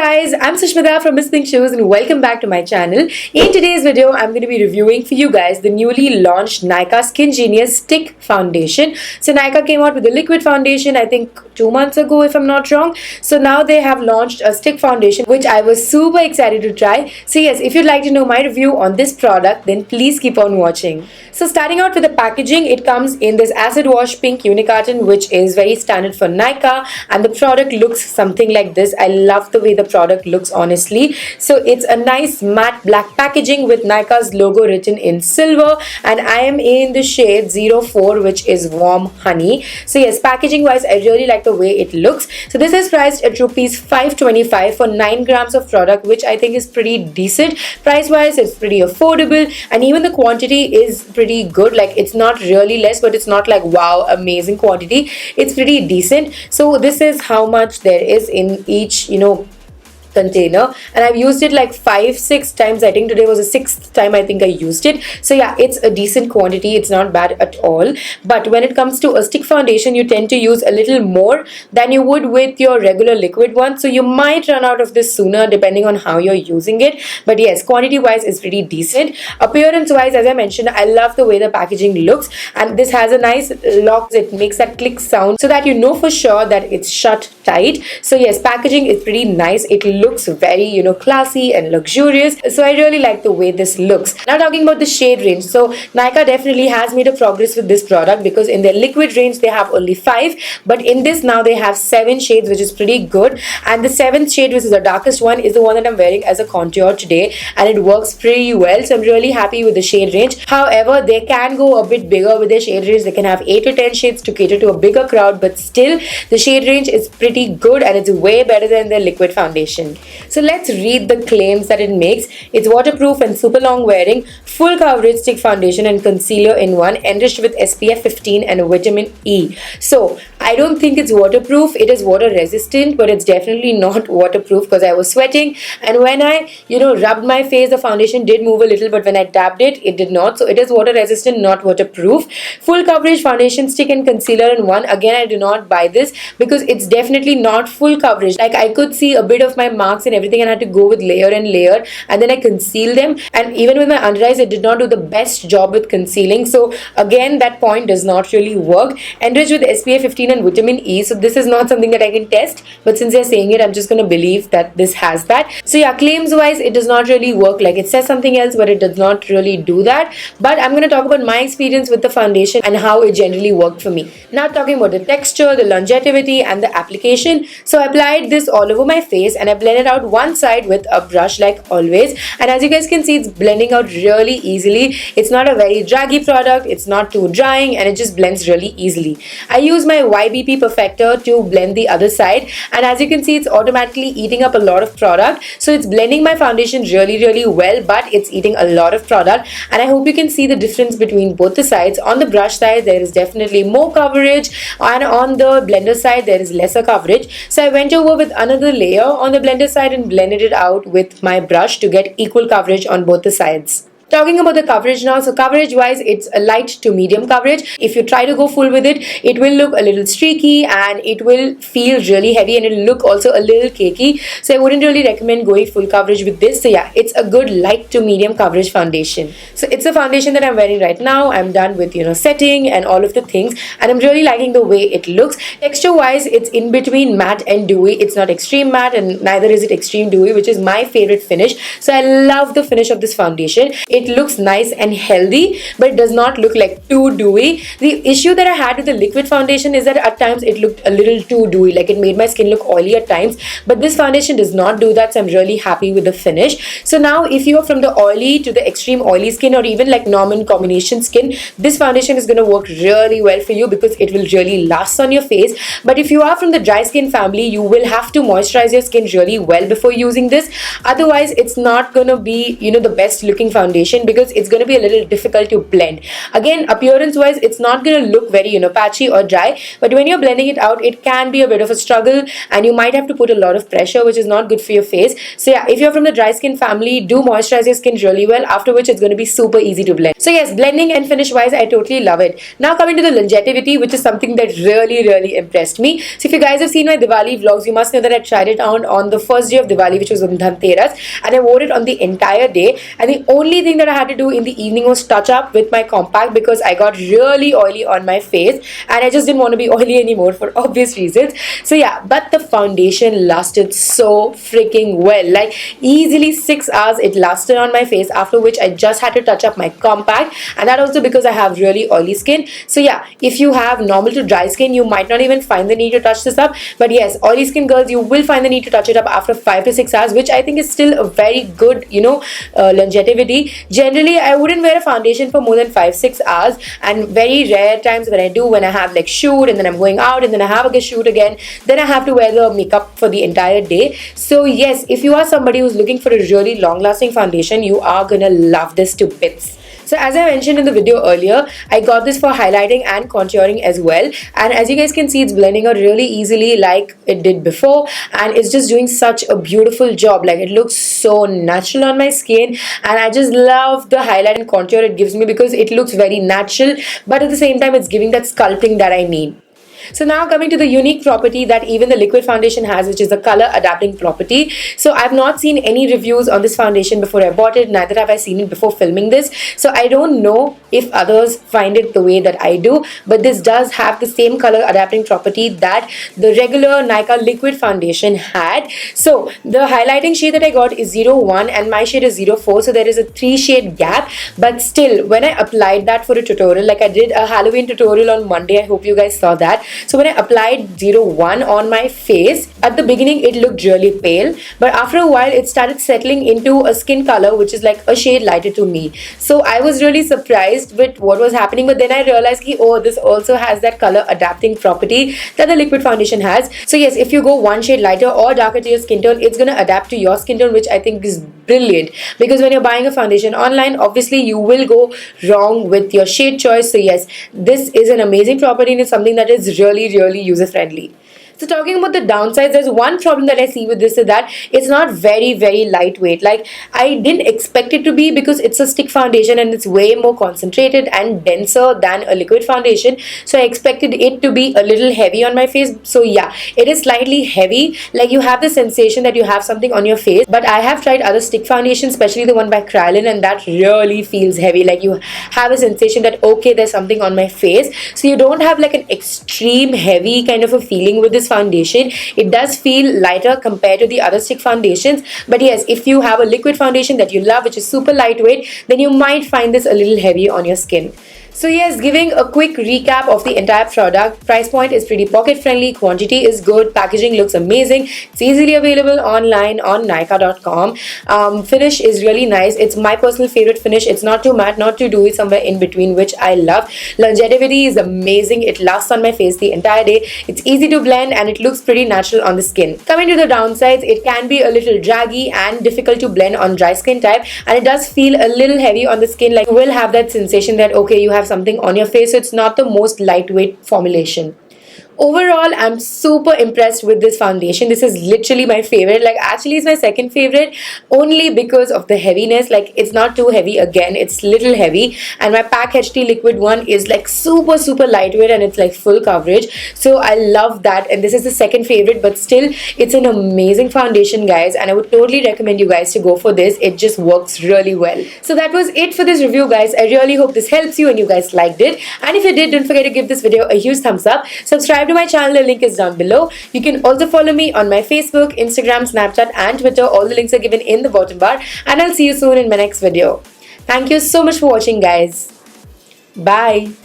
guys, I'm Sushmita from Miss Pink Shoes and welcome back to my channel. In today's video, I'm going to be reviewing for you guys the newly launched Nykaa Skin Genius Stick Foundation. So Nykaa came out with a liquid foundation, I think 2 months ago if I'm not wrong. So now they have launched a stick foundation which I was super excited to try. So yes, if you'd like to know my review on this product, then please keep on watching. So starting out with the packaging, it comes in this acid wash pink unicarton which is very standard for Nykaa, and the product looks something like this. I love the way the product looks, honestly. So it's a nice matte black packaging with Nykaa's logo written in silver, and I am in the shade 04 which is warm honey. So yes, packaging wise I really like the way it looks. So this is priced at rupees 525 for 9 grams of product, which I think is pretty decent. Price wise it's pretty affordable, and even the quantity is pretty good. Like, it's not really less, but it's not like wow amazing quantity. It's pretty decent. So this is how much there is in each container, and I've used it like 5-6 times. I think today was the 6th time I think I used it. So yeah, it's a decent quantity. It's not bad at all. But when it comes to a stick foundation, you tend to use a little more than you would with your regular liquid one, so you might run out of this sooner depending on how you're using it. But yes, quantity wise it's pretty decent. Appearance wise, as I mentioned, I love the way the packaging looks, and this has a nice lock. It makes that click sound so that you know for sure that it's shut tight. So yes, packaging is pretty nice. It looks very classy and luxurious, so I really like the way this looks. Now talking about the shade range, so Nykaa definitely has made a progress with this product, because in their liquid range they have only 5, but in this now they have 7 shades, which is pretty good. And the 7th shade, which is the darkest one, is the one that I'm wearing as a contour today, and it works pretty well. So I'm really happy with the shade range. However, they can go a bit bigger with their shade range. They can have 8 to 10 shades to cater to a bigger crowd, but still the shade range is pretty good, and it's way better than their liquid foundation. So let's read the claims that it makes. It's waterproof and super long wearing, full coverage stick foundation and concealer in one, enriched with SPF 15 and vitamin E. So I don't think it's waterproof. It is water resistant, but it's definitely not waterproof, because I was sweating, and when I rubbed my face, the foundation did move a little, but when I dabbed it, it did not. So it is water resistant, not waterproof. Full coverage foundation stick and concealer in one. Again, I do not buy this because it's definitely not full coverage. Like, I could see a bit of my marks and everything, and I had to go with layer and layer, and then I conceal them, and even with my under eyes it did not do the best job with concealing. So again, that point does not really work. Enriched with SPF 15 and vitamin E, so this is not something that I can test, but since they're saying it, I'm just going to believe that this has that. So yeah, claims wise it does not really work. Like, it says something else, but it does not really do that. But I'm going to talk about my experience with the foundation and how it generally worked for me. Now talking about the texture, the longevity and the application. So I applied this all over my face, and I blended out one side with a brush like always, and as you guys can see, it's blending out really easily. It's not a very draggy product, it's not too drying, and it just blends really easily. I use my YBP perfector to blend the other side, and as you can see, it's automatically eating up a lot of product. So it's blending my foundation really well, but it's eating a lot of product, and I hope you can see the difference between both the sides. On the brush side there is definitely more coverage, and on the blender side there is lesser coverage. So I went over with another layer on the blender side and blended it out with my brush to get equal coverage on both the sides. Talking about the coverage now, so coverage wise it's a light to medium coverage. If you try to go full with it, it will look a little streaky, and it will feel really heavy, and it will look also a little cakey. So I wouldn't really recommend going full coverage with this. So yeah, it's a good light to medium coverage foundation. So it's a foundation that I'm wearing right now. I'm done with setting and all of the things, and I'm really liking the way it looks. Texture wise it's in between matte and dewy. It's not extreme matte, and neither is it extreme dewy, which is my favorite finish. So I love the finish of this foundation. It looks nice and healthy, but it does not look like too dewy. The issue that I had with the liquid foundation is that at times it looked a little too dewy, like it made my skin look oily at times, but this foundation does not do that. So I'm really happy with the finish. So now if you're from the oily to the extreme oily skin, or even like normal combination skin, this foundation is going to work really well for you, because it will really last on your face. But if you are from the dry skin family, you will have to moisturize your skin really well before using this. Otherwise it's not going to be the best looking foundation foundation because it's going to be a little difficult to blend. Again, appearance wise, it's not going to look very, patchy or dry, but when you're blending it out, it can be a bit of a struggle and you might have to put a lot of pressure, which is not good for your face. So yeah, if you're from the dry skin family, do moisturize your skin really well, after which it's going to be super easy to blend. So yes, blending and finish wise, I totally love it. Now coming to the longevity, which is something that really impressed me. So if you guys have seen my Diwali vlogs, you must know that I tried it on the first day of Diwali, which was on Dhanteras, and I wore it on the entire day, and the only thing that I had to do in the evening was touch up with my compact because I got really oily on my face and I just didn't want to be oily anymore for obvious reasons. So yeah, but the foundation lasted so freaking well, like easily 6 hours it lasted on my face, after which I just had to touch up my compact, and that also because I have really oily skin. So yeah, if you have normal to dry skin, you might not even find the need to touch this up, but yes, oily skin girls, you will find the need to touch it up after 5 to 6 hours, which I think is still a very good, longevity. Generally, I wouldn't wear a foundation for more than 5-6 hours, and very rare times when I do, when I have like shoot and then I'm going out and then I have a shoot again, then I have to wear the makeup for the entire day. So yes, if you are somebody who's looking for a really long lasting foundation, you are gonna love this to bits. So as I mentioned in the video earlier, I got this for highlighting and contouring as well, and as you guys can see, it's blending out really easily like it did before, and it's just doing such a beautiful job. Like, it looks so natural on my skin, and I just love the highlight and contour it gives me because it looks very natural, but at the same time it's giving that sculpting that I need. So now coming to the unique property that even the liquid foundation has, which is the color adapting property. So I've not seen any reviews on this foundation before I bought it, neither have I seen it before filming this. So I don't know if others find it the way that I do, but this does have the same color adapting property that the regular Nykaa liquid foundation had. So the highlighting shade that I got is 01 and my shade is 04, so there is a 3 shade gap, but still when I applied that for a tutorial, like I did a Halloween tutorial on Monday, I hope you guys saw that. So when I applied 01 on my face, at the beginning it looked really pale, but after a while it started settling into a skin color which is like a shade lighter to me. So I was really surprised with what was happening, but then I realized oh, this also has that color adapting property that the liquid foundation has. So yes, if you go one shade lighter or darker to your skin tone, it's going to adapt to your skin tone, which I think is brilliant, because when you're buying a foundation online, obviously you will go wrong with your shade choice. So yes, this is an amazing property and it's something that is really user friendly. So talking about the downsides, there's one problem that I see with this is that it's not very lightweight. Like, I didn't expect it to be because it's a stick foundation and it's way more concentrated and denser than a liquid foundation. So I expected it to be a little heavy on my face. So yeah, it is slightly heavy. Like, you have the sensation that you have something on your face. But I have tried other stick foundations, especially the one by Kryolan, and that really feels heavy. Like, you have a sensation that okay, there's something on my face. So you don't have like an extreme heavy kind of a feeling with this foundation. It does feel lighter compared to the other stick foundations, but yes, if you have a liquid foundation that you love, which is super lightweight, then you might find this a little heavy on your skin. So yes, giving a quick recap of the entire product. Price point is pretty pocket friendly, quantity is good, packaging looks amazing, it's easily available online on Nykaa.com. Finish is really nice. It's my personal favorite finish. It's not too matte, not too dewy, somewhere in between, which I love. Longevity is amazing. It lasts on my face the entire day. It's easy to blend and it looks pretty natural on the skin. Coming to the downsides, it can be a little draggy and difficult to blend on dry skin type, and it does feel a little heavy on the skin. Like, you will have that sensation that okay, you have something on your face, so it's not the most lightweight formulation. Overall, I'm super impressed with this foundation. This is literally my favorite. Like, actually it's my second favorite, only because of the heaviness. Like, it's not too heavy. Again, it's little heavy, and my Pack HT liquid one is like super lightweight and it's like full coverage. So I love that, and this is the second favorite, but still it's an amazing foundation, guys, and I would totally recommend you guys to go for this. It just works really well. So that was it for this review, guys. I really hope this helps you and you guys liked it, and if you did, don't forget to give this video a huge thumbs up. Subscribe to my channel, the link is down below. You can also follow me on my Facebook, Instagram, Snapchat and Twitter. All the links are given in the bottom bar, and I'll see you soon in my next video. Thank you so much for watching, guys. Bye.